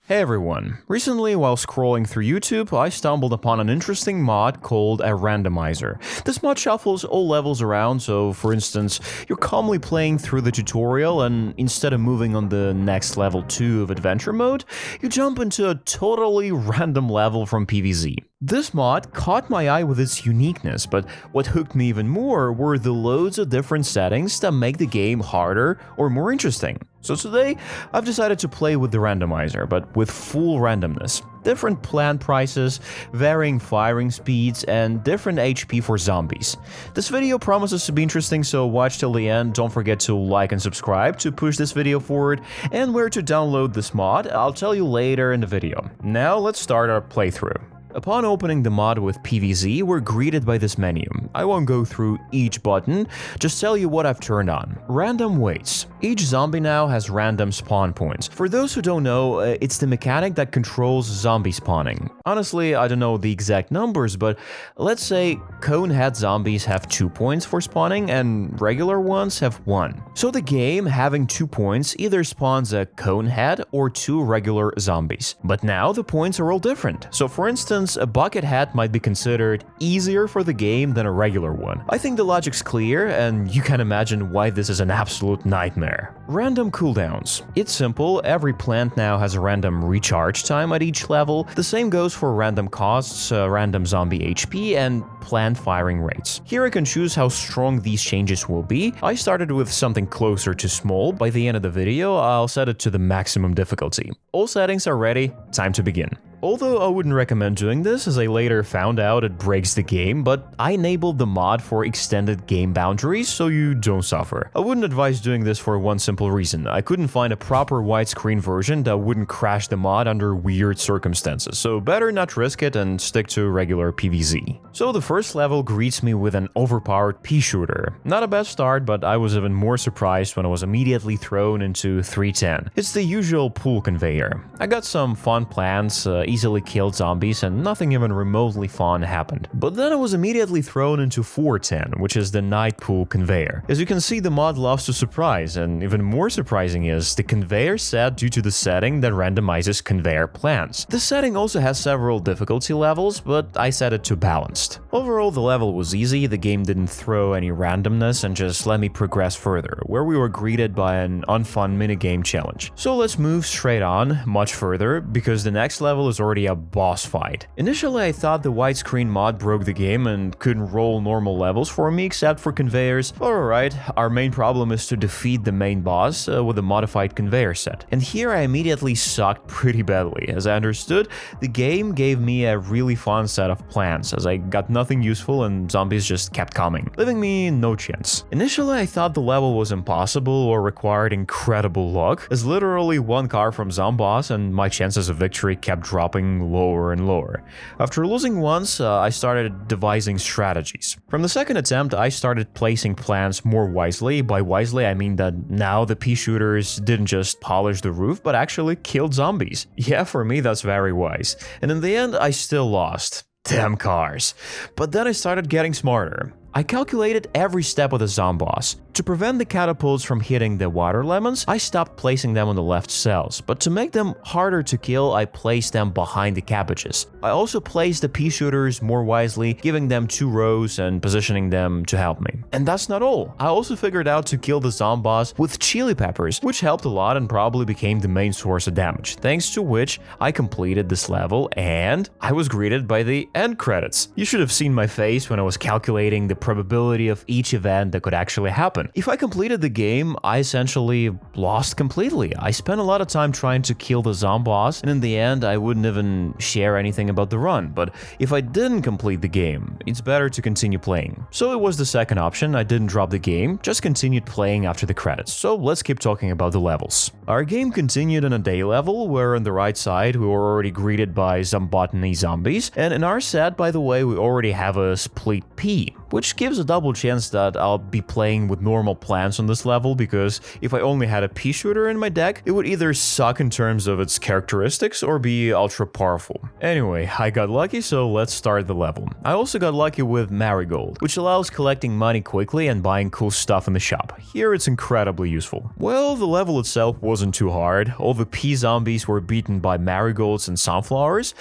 Hey everyone, recently while scrolling through YouTube, I stumbled upon an interesting mod called a randomizer. This mod shuffles all levels around, so for instance, you're calmly playing through the tutorial and instead of moving on the next level 2 of adventure mode, you jump into a totally random level from PvZ. This mod caught my eye with its uniqueness, but what hooked me even more were the loads of different settings that make the game harder or more interesting. So today, I've decided to play with the randomizer, but with full randomness. Different plant prices, varying firing speeds, and different HP for zombies. This video promises to be interesting, so watch till the end. Don't forget to like and subscribe to push this video forward, and where to download this mod, I'll tell you later in the video. Now let's start our playthrough. Upon opening the mod with PvZ, we're greeted by this menu. I won't go through each button, just tell you what I've turned on. Random weights. Each zombie now has random spawn points. For those who don't know, it's the mechanic that controls zombie spawning. Honestly, I don't know the exact numbers, but let's say cone-head zombies have 2 points for spawning and regular ones have 1. So the game, having 2 points, either spawns a cone-head or 2 regular zombies. But now the points are all different. So for instance, a bucket head might be considered easier for the game than a regular one. I think the logic's clear, and you can imagine why this is an absolute nightmare. Random cooldowns. It's simple, every plant now has a random recharge time at each level. The same goes for random costs, random zombie HP, and plant firing rates. Here I can choose how strong these changes will be. I started with something closer to small. By the end of the video, I'll set it to the maximum difficulty. All settings are ready, time to begin. Although I wouldn't recommend doing this, as I later found out it breaks the game, but I enabled the mod for extended game boundaries so you don't suffer. I wouldn't advise doing this for one simple reason. I couldn't find a proper widescreen version that wouldn't crash the mod under weird circumstances, so better not risk it and stick to regular PvZ. So the first level greets me with an overpowered pea shooter. Not a bad start, but I was even more surprised when I was immediately thrown into 310. It's the usual pool conveyor. I got some fun plans, easily killed zombies, and nothing even remotely fun happened. But then I was immediately thrown into 410, which is the night pool conveyor. As you can see, the mod loves to surprise, and even more surprising is the conveyor set due to the setting that randomizes conveyor plants. This setting also has several difficulty levels, but I set it to balanced. Overall, the level was easy, the game didn't throw any randomness and just let me progress further, where we were greeted by an unfun minigame challenge. So let's move straight on, much further, because the next level is already a boss fight. Initially, I thought the widescreen mod broke the game and couldn't roll normal levels for me except for conveyors. Alright, our main problem is to defeat the main boss with a modified conveyor set. And here I immediately sucked pretty badly. As I understood, the game gave me a really fun set of plans, as I got nothing useful and zombies just kept coming, leaving me no chance. Initially, I thought the level was impossible or required incredible luck, as literally one car from Zomboss and my chances of victory kept dropping lower and lower. After losing once, I started devising strategies. From the second attempt, I started placing plants more wisely. By wisely, I mean that now the pea shooters didn't just polish the roof, but actually killed zombies. Yeah, for me, that's very wise. And in the end, I still lost. Damn cars. But then I started getting smarter. I calculated every step of the Zomboss. To prevent the catapults from hitting the water lemons, I stopped placing them on the left cells, but to make them harder to kill, I placed them behind the cabbages. I also placed the pea shooters more wisely, giving them 2 rows and positioning them to help me. And that's not all. I also figured out to kill the Zomboss with chili peppers, which helped a lot and probably became the main source of damage, thanks to which I completed this level and I was greeted by the end credits. You should have seen my face when I was calculating the probability of each event that could actually happen. If I completed the game, I essentially lost completely. I spent a lot of time trying to kill the Zomboss, and in the end, I wouldn't even share anything about the run. But if I didn't complete the game, it's better to continue playing. So it was the second option. I didn't drop the game, just continued playing after the credits. So let's keep talking about the levels. Our game continued on a day level, where on the right side, we were already greeted by Zombotany zombies, and in our set, by the way, we already have a split P, which gives a double chance that I'll be playing with normal plants on this level, because if I only had a pea shooter in my deck, it would either suck in terms of its characteristics or be ultra powerful. Anyway, I got lucky, so let's start the level. I also got lucky with Marigold, which allows collecting money quickly and buying cool stuff in the shop. Here it's incredibly useful. Well, the level itself was wasn't too hard. All the pea zombies were beaten by marigolds and sunflowers,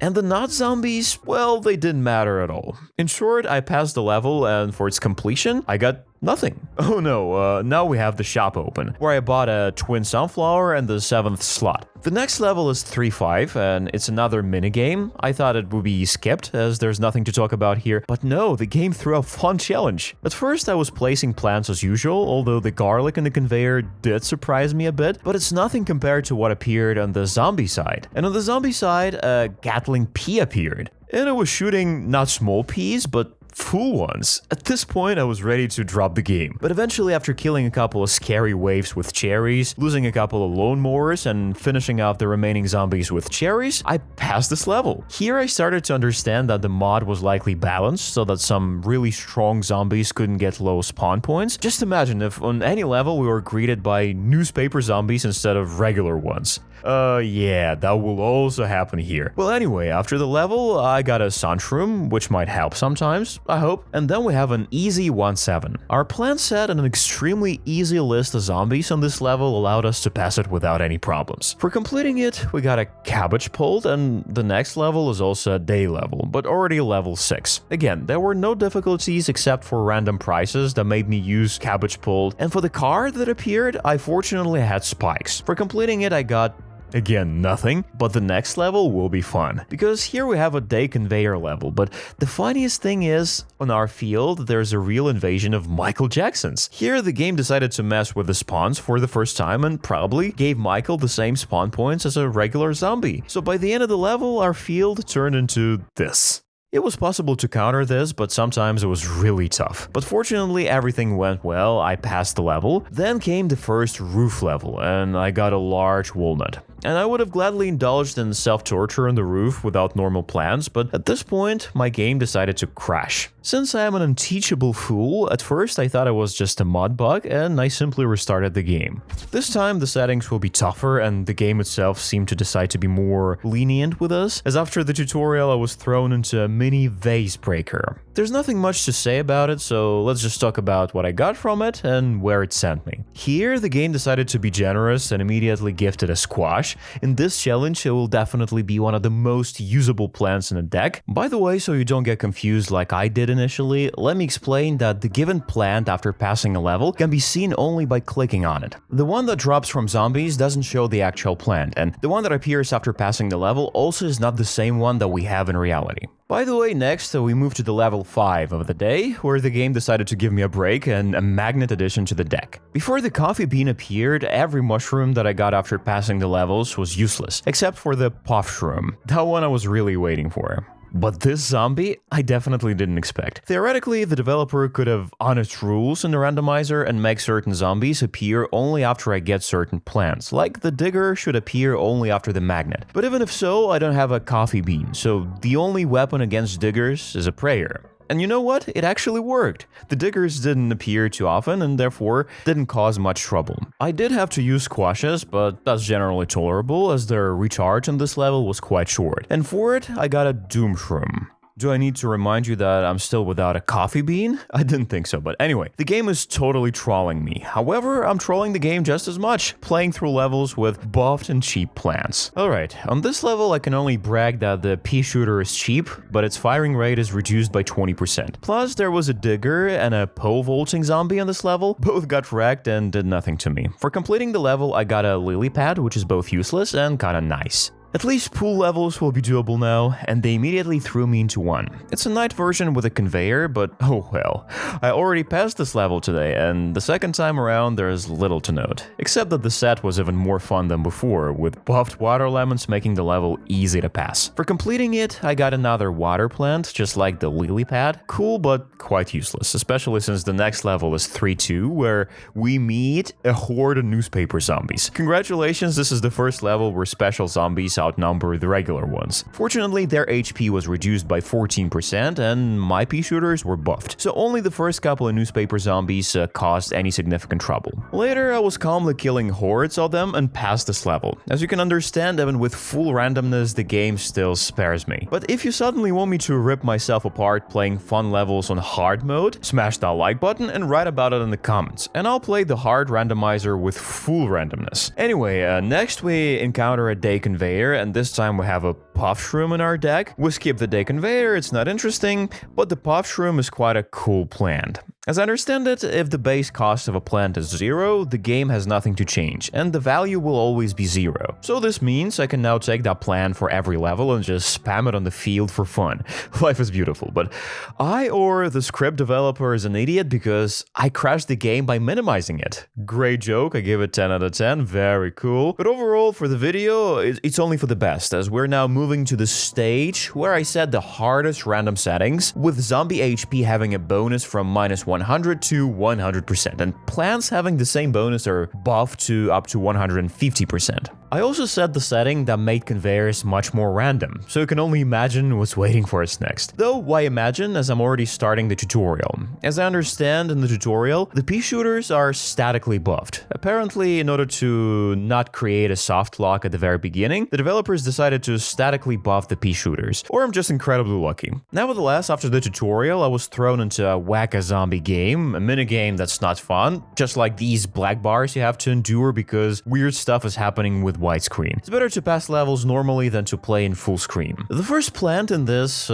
and the nut zombies, well, they didn't matter at all. In short, I passed the level, and for its completion, I got nothing. Oh no, now we have the shop open, where I bought a twin sunflower and the 7th slot. The next level is 3-5, and it's another minigame. I thought it would be skipped, as there's nothing to talk about here, but no, the game threw a fun challenge. At first I was placing plants as usual, although the garlic in the conveyor did surprise me a bit, but it's nothing compared to what appeared on the zombie side. And on the zombie side, a Gatling pea appeared. And it was shooting not small peas, but full ones. At this point, I was ready to drop the game. But eventually, after killing a couple of scary waves with cherries, losing a couple of lawnmowers, and finishing off the remaining zombies with cherries, I passed this level. Here, I started to understand that the mod was likely balanced, so that some really strong zombies couldn't get low spawn points. Just imagine if on any level we were greeted by newspaper zombies instead of regular ones. Yeah, that will also happen here. Well, anyway, after the level, I got a sunshroom, which might help sometimes, I hope. And then we have an easy 1-7. Our plan set and an extremely easy list of zombies on this level allowed us to pass it without any problems. For completing it, we got a cabbage pult, and the next level is also a day level, but already level 6. Again, there were no difficulties except for random prizes that made me use cabbage pult, and for the car that appeared, I fortunately had spikes. For completing it, I got again, nothing, but the next level will be fun, because here we have a day conveyor level, but the funniest thing is, on our field, there's a real invasion of Michael Jacksons. Here, the game decided to mess with the spawns for the first time and probably gave Michael the same spawn points as a regular zombie. So by the end of the level, our field turned into this. It was possible to counter this, but sometimes it was really tough. But fortunately, everything went well, I passed the level. Then came the first roof level, and I got a large walnut. And I would have gladly indulged in self-torture on the roof without normal plans, but at this point, my game decided to crash. Since I am an unteachable fool, at first I thought it was just a mod bug, and I simply restarted the game. This time, the settings will be tougher, and the game itself seemed to decide to be more lenient with us, as after the tutorial I was thrown into a mini vase breaker. There's nothing much to say about it, so let's just talk about what I got from it and where it sent me. Here, the game decided to be generous and immediately gifted a squash. In this challenge, it will definitely be one of the most usable plants in the deck. By the way, so you don't get confused like I did initially, let me explain that the given plant after passing a level can be seen only by clicking on it. The one that drops from zombies doesn't show the actual plant, and the one that appears after passing the level also is not the same one that we have in reality. By the way, next we move to the level 5 of the day, where the game decided to give me a break and a magnet addition to the deck. Before the coffee bean appeared, every mushroom that I got after passing the levels was useless, except for the puff shroom. That one I was really waiting for. But this zombie, I definitely didn't expect. Theoretically, the developer could have honest rules in the randomizer and make certain zombies appear only after I get certain plants, like the digger should appear only after the magnet. But even if so, I don't have a coffee bean, so the only weapon against diggers is a prayer. And you know what? It actually worked. The diggers didn't appear too often and therefore didn't cause much trouble. I did have to use squashes, but that's generally tolerable as their recharge on this level was quite short. And for it, I got a doom shroom. Do I need to remind you that I'm still without a coffee bean? I didn't think so, but anyway, the game is totally trolling me. However, I'm trolling the game just as much, playing through levels with buffed and cheap plants. Alright, on this level I can only brag that the pea shooter is cheap, but its firing rate is reduced by 20%. Plus, there was a digger and a pole vaulting zombie on this level. Both got wrecked and did nothing to me. For completing the level, I got a lily pad, which is both useless and kinda nice. At least pool levels will be doable now, and they immediately threw me into one. It's a night version with a conveyor, but oh well. I already passed this level today, and the second time around there's little to note. Except that the set was even more fun than before, with buffed water lemons making the level easy to pass. For completing it, I got another water plant, just like the lily pad. Cool, but quite useless, especially since the next level is 3-2, where we meet a horde of newspaper zombies. Congratulations, this is the first level where special zombies shooters outnumber the regular ones. Fortunately, their HP was reduced by 14% and my pea shooters were buffed, so only the first couple of newspaper zombies caused any significant trouble. Later, I was calmly killing hordes of them and passed this level. As you can understand, even with full randomness, the game still spares me. But if you suddenly want me to rip myself apart playing fun levels on hard mode, smash that like button and write about it in the comments, and I'll play the hard randomizer with full randomness. Anyway, next we encounter a day conveyor, and this time we have a puff shroom in our deck. We skip the day conveyor, it's not interesting, but the puff shroom is quite a cool plant. As I understand it, if the base cost of a plant is 0, the game has nothing to change, and the value will always be 0. So this means I can now take that plant for every level and just spam it on the field for fun. Life is beautiful, but I or the script developer is an idiot because I crashed the game by minimizing it. Great joke, I give it 10 out of 10, very cool. But overall, for the video, it's only for the best, as we're now moving to the stage where I set the hardest random settings, with zombie HP having a bonus from -100 to 100%, and plants having the same bonus or buff to up to 150%. I also set the setting that made conveyors much more random, so you can only imagine what's waiting for us next. Though, why imagine, as I'm already starting the tutorial. As I understand in the tutorial, the pea shooters are statically buffed. Apparently, in order to not create a soft lock at the very beginning, the developers decided to statically buff the pea shooters. Or I'm just incredibly lucky. Nevertheless, after the tutorial, I was thrown into a whack-a-zombie game, a minigame that's not fun, just like these black bars you have to endure because weird stuff is happening with widescreen. It's better to pass levels normally than to play in full screen. The first plant in this,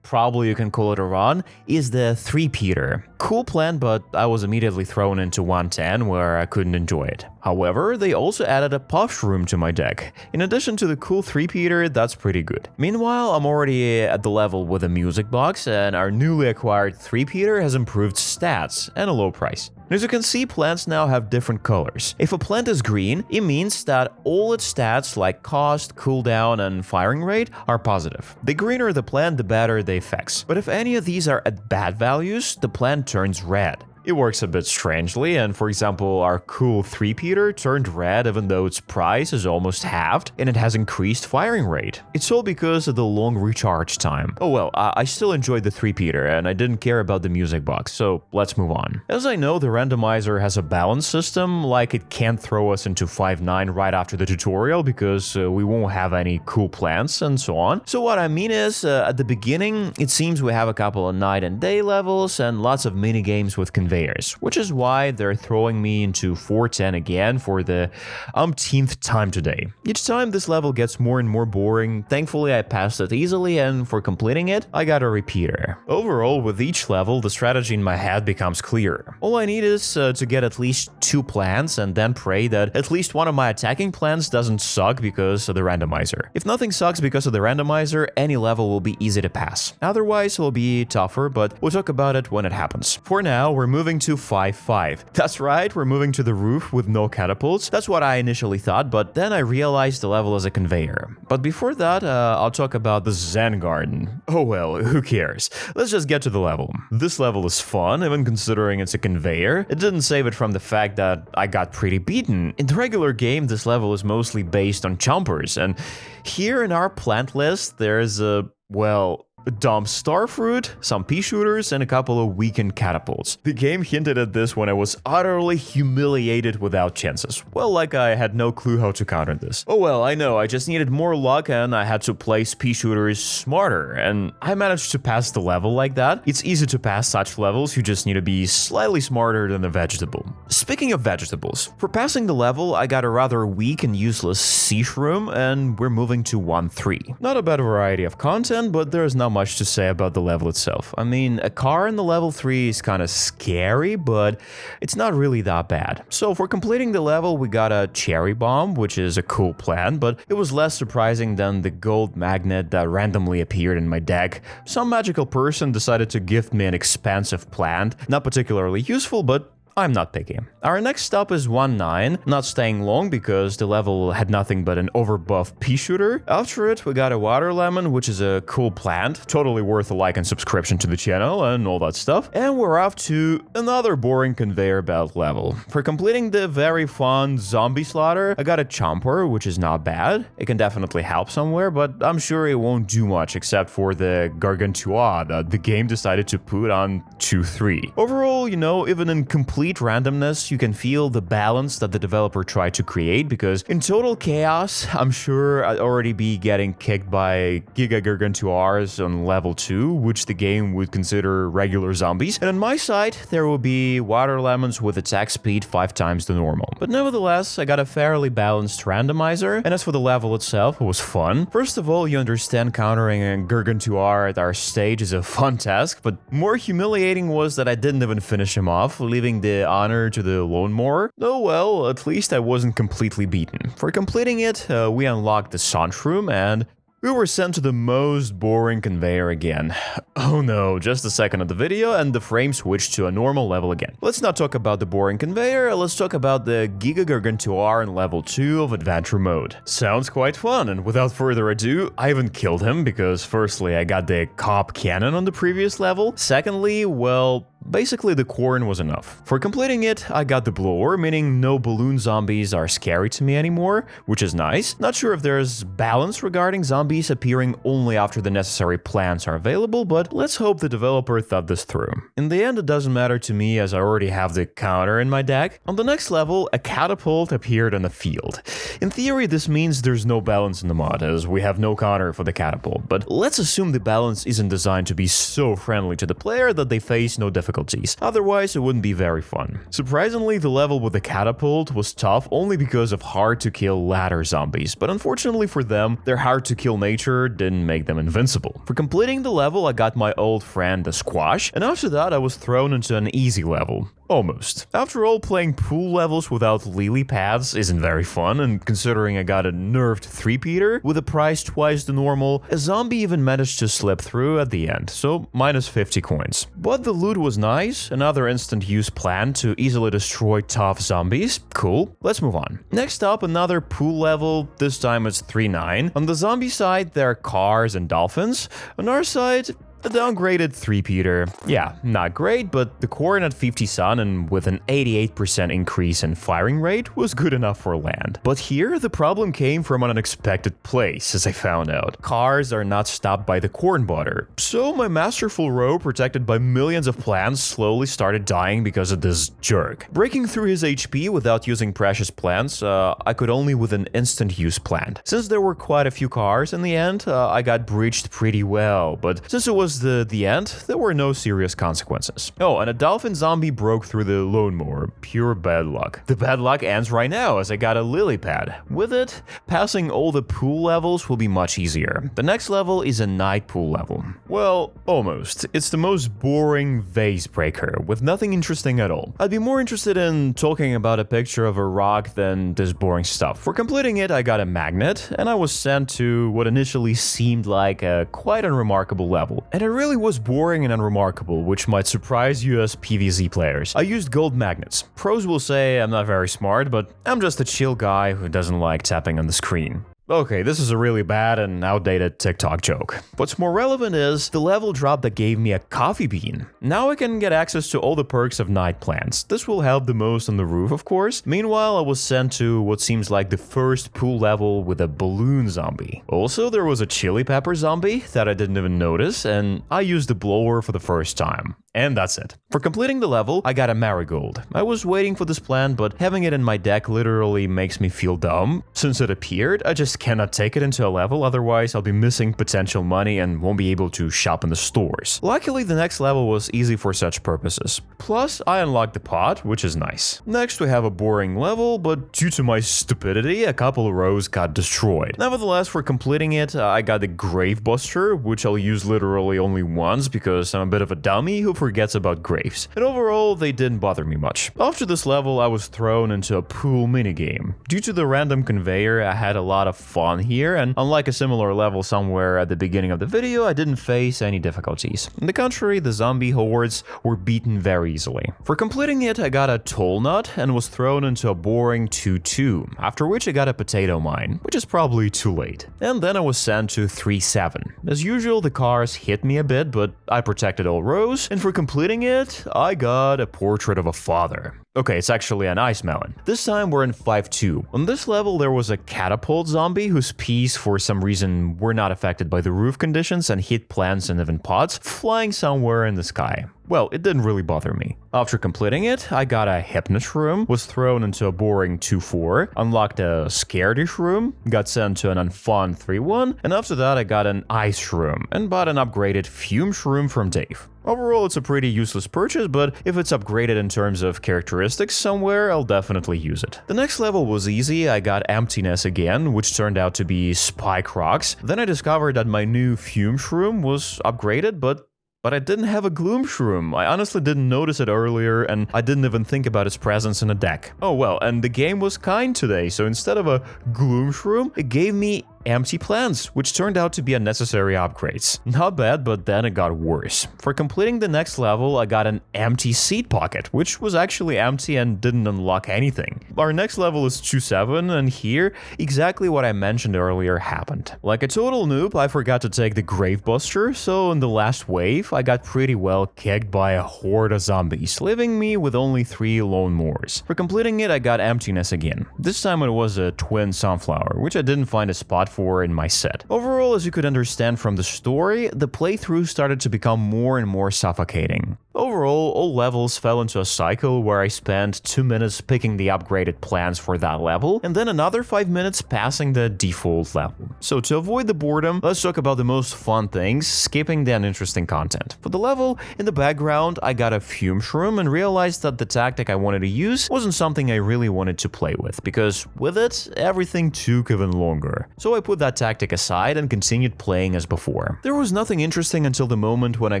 probably you can call it a run, is the 3-peater. Cool plant, but I was immediately thrown into 110 where I couldn't enjoy it. However, they also added a puff shroom to my deck. In addition to the cool 3-peater, that's pretty good. Meanwhile, I'm already at the level with a music box, and our newly acquired 3-peater has improved stats and a low price. As you can see, plants now have different colors. If a plant is green, it means that all its stats like cost, cooldown, and firing rate are positive. The greener the plant, the better the effects. But if any of these are at bad values, the plant turns red. It works a bit strangely, and for example, our cool 3-peater turned red even though its price is almost halved, and it has increased firing rate. It's all because of the long recharge time. Oh well, I still enjoyed the 3-peater, and I didn't care about the music box, so let's move on. As I know, the randomizer has a balance system, like it can't throw us into 5-9 right after the tutorial because we won't have any cool plants and so on. So what I mean is, at the beginning, it seems we have a couple of night and day levels and lots of minigames with conveyors, which is why they're throwing me into 410 again for the umpteenth time today. Each time this level gets more and more boring. Thankfully, I passed it easily, and for completing it, I got a repeater. Overall, with each level, the strategy in my head becomes clearer. All I need is to get at least 2 plants and then pray that at least one of my attacking plants doesn't suck because of the randomizer. If nothing sucks because of the randomizer, any level will be easy to pass. Otherwise, it will be tougher, but we'll talk about it when it happens. For now, we're moving to 5-5. That's right, we're moving to the roof with no catapults. That's what I initially thought, but then I realized the level is a conveyor. But before that, I'll talk about the Zen Garden. Oh well, who cares? Let's just get to the level. This level is fun, even considering it's a conveyor. It didn't save it from the fact that I got pretty beaten. In the regular game, this level is mostly based on jumpers, and here in our plant list, there's a, well, dumb starfruit, some pea shooters, and a couple of weakened catapults. The game hinted at this when I was utterly humiliated without chances. Well, like I had no clue how to counter this. Oh well, I know, I just needed more luck and I had to place pea shooters smarter, and I managed to pass the level like that. It's easy to pass such levels, you just need to be slightly smarter than a vegetable. Speaking of vegetables, for passing the level, I got a rather weak and useless sea shroom, and we're moving to 1-3. Not a bad variety of content, but there's not much to say about the level itself. I mean, a car in the level 3 is kind of scary, but it's not really that bad. So for completing the level, we got a cherry bomb, which is a cool plant, but it was less surprising than the gold magnet that randomly appeared in my deck. Some magical person decided to gift me an expensive plant, not particularly useful, but I'm not picky. Our next stop is 1-9, not staying long because the level had nothing but an overbuff pea shooter. After it, we got a water lemon, which is a cool plant, totally worth a like and subscription to the channel and all that stuff. And we're off to another boring conveyor belt level. For completing the very fun zombie slaughter, I got a chomper, which is not bad. It can definitely help somewhere, but I'm sure it won't do much except for the Gargantua that the game decided to put on 2-3. Overall, you know, even in complete randomness, you can feel the balance that the developer tried to create, because in total chaos, I'm sure I'd already be getting kicked by Giga-Gargantuars on level 2, which the game would consider regular zombies, and on my side, there will be water lemons with attack speed 5 times the normal. But nevertheless, I got a fairly balanced randomizer, and as for the level itself, it was fun. First of all, you understand countering a Gargantuar at our stage is a fun task, but more humiliating was that I didn't even finish him off, leaving the honor to the lone mower. Oh well, at least I wasn't completely beaten. For completing it, we unlocked the Sunch Room, and we were sent to the most boring conveyor again. Oh no, just a second of the video and the frame switched to a normal level again. Let's not talk about the boring conveyor, let's talk about the Giga-Gargantuar in level 2 of adventure mode. Sounds quite fun, and without further ado, I haven't killed him because firstly I got the cop cannon on the previous level, secondly, well, basically the corn was enough. For completing it, I got the blower, meaning no balloon zombies are scary to me anymore, which is nice. Not sure if there's balance regarding zombies appearing only after the necessary plants are available, but let's hope the developer thought this through. In the end, it doesn't matter to me as I already have the counter in my deck. On the next level, a catapult appeared on the field. In theory, this means there's no balance in the mod, as we have no counter for the catapult, but let's assume the balance isn't designed to be so friendly to the player that they face no difficulties. Otherwise, it wouldn't be very fun. Surprisingly, the level with the catapult was tough only because of hard-to-kill ladder zombies, but unfortunately for them, their hard-to-kill nature didn't make them invincible. For completing the level, I got my old friend the squash, and after that I was thrown into an easy level. Almost. After all, playing pool levels without lily pads isn't very fun, and considering I got a nerfed 3-peater with a price twice the normal, a zombie even managed to slip through at the end, so minus 50 coins. But the loot was nice, another instant use plan to easily destroy tough zombies. Cool, let's move on. Next up, another pool level, this time it's 3-9. On the zombie side, there are cars and dolphins. On our side, a downgraded 3-peater. Yeah, not great, but the corn at 50 sun and with an 88% increase in firing rate was good enough for land. But here, the problem came from an unexpected place, as I found out. Cars are not stopped by the corn butter. So my masterful row, protected by millions of plants, slowly started dying because of this jerk. Breaking through his HP without using precious plants, I could only with an instant use plant. Since there were quite a few cars in the end, I got breached pretty well, but since it was the end, there were no serious consequences. Oh, and a dolphin zombie broke through the lawnmower. Pure bad luck. The bad luck ends right now as I got a lily pad. With it, passing all the pool levels will be much easier. The next level is a night pool level. Well, almost. It's the most boring vase breaker, with nothing interesting at all. I'd be more interested in talking about a picture of a rock than this boring stuff. For completing it, I got a magnet, and I was sent to what initially seemed like a quite unremarkable level. And it really was boring and unremarkable, which might surprise you as PvZ players. I used gold magnets. Pros will say I'm not very smart, but I'm just a chill guy who doesn't like tapping on the screen. Okay, this is a really bad and outdated TikTok joke. What's more relevant is the level drop that gave me a coffee bean. Now I can get access to all the perks of night plants. This will help the most on the roof, of course. Meanwhile, I was sent to what seems like the first pool level with a balloon zombie. Also, there was a chili pepper zombie that I didn't even notice, and I used the blower for the first time. And that's it. For completing the level, I got a marigold. I was waiting for this plant, but having it in my deck literally makes me feel dumb. Since it appeared, I just cannot take it into a level, otherwise I'll be missing potential money and won't be able to shop in the stores. Luckily, the next level was easy for such purposes. Plus, I unlocked the pot, which is nice. Next, we have a boring level, but due to my stupidity, a couple of rows got destroyed. Nevertheless, for completing it, I got the Grave Buster, which I'll use literally only once because I'm a bit of a dummy who forgets about graves? And overall, they didn't bother me much. After this level, I was thrown into a pool minigame. Due to the random conveyor, I had a lot of fun here, and unlike a similar level somewhere at the beginning of the video, I didn't face any difficulties. On the contrary, the zombie hordes were beaten very easily. For completing it, I got a toll nut and was thrown into a boring 2-2, after which I got a potato mine, which is probably too late. And then I was sent to 3-7. As usual, the cars hit me a bit, but I protected all rows, and for completing it, I got a portrait of a father. Okay, it's actually an ice melon. This time we're in 5-2. On this level there was a catapult zombie whose peas for some reason were not affected by the roof conditions and hit plants and even pods flying somewhere in the sky. Well, it didn't really bother me. After completing it, I got a hypnot room, was thrown into a boring 2-4, unlocked a scaredish room, got sent to an unfun 3-1, and after that I got an ice room and bought an upgraded fume shroom from Dave. Overall, it's a pretty useless purchase, but if it's upgraded in terms of characteristics somewhere, I'll definitely use it. The next level was easy. I got emptiness again, which turned out to be spike rocks. Then I discovered that my new fume shroom was upgraded, but I didn't have a gloom shroom. I honestly didn't notice it earlier, and I didn't even think about its presence in a deck. Oh well, and the game was kind today, so instead of a gloom shroom, it gave me empty plants, which turned out to be unnecessary upgrades. Not bad, but then it got worse. For completing the next level, I got an empty seed pocket, which was actually empty and didn't unlock anything. Our next level is 2-7, and here, exactly what I mentioned earlier happened. Like a total noob, I forgot to take the Grave Buster, so in the last wave, I got pretty well kicked by a horde of zombies, leaving me with only 3 lone mores. For completing it, I got emptiness again. This time it was a twin sunflower, which I didn't find a spot for in my set. Overall, as you could understand from the story, the playthrough started to become more and more suffocating. Overall, all levels fell into a cycle where I spent 2 minutes picking the upgraded plans for that level, and then another 5 minutes passing the default level. So to avoid the boredom, let's talk about the most fun things, skipping the uninteresting content. For the level, in the background, I got a fume shroom and realized that the tactic I wanted to use wasn't something I really wanted to play with, because with it, everything took even longer. So I put that tactic aside and continued playing as before. There was nothing interesting until the moment when I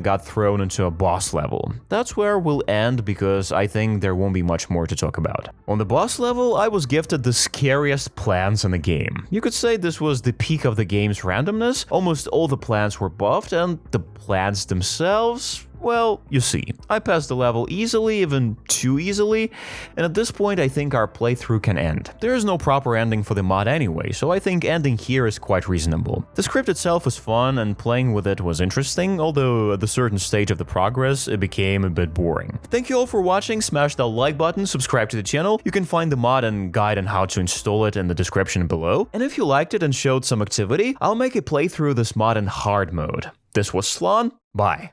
got thrown into a boss level. That's where we'll end because I think there won't be much more to talk about. On the boss level, I was gifted the scariest plants in the game. You could say this was the peak of the game's randomness. Almost all the plants were buffed, and the plants themselves, well, you see, I passed the level easily, even too easily, and at this point I think our playthrough can end. There is no proper ending for the mod anyway, so I think ending here is quite reasonable. The script itself was fun and playing with it was interesting, although at a certain stage of the progress it became a bit boring. Thank you all for watching, smash that like button, subscribe to the channel, you can find the mod and guide on how to install it in the description below, and if you liked it and showed some activity, I'll make a playthrough of this mod in hard mode. This was Slon, bye.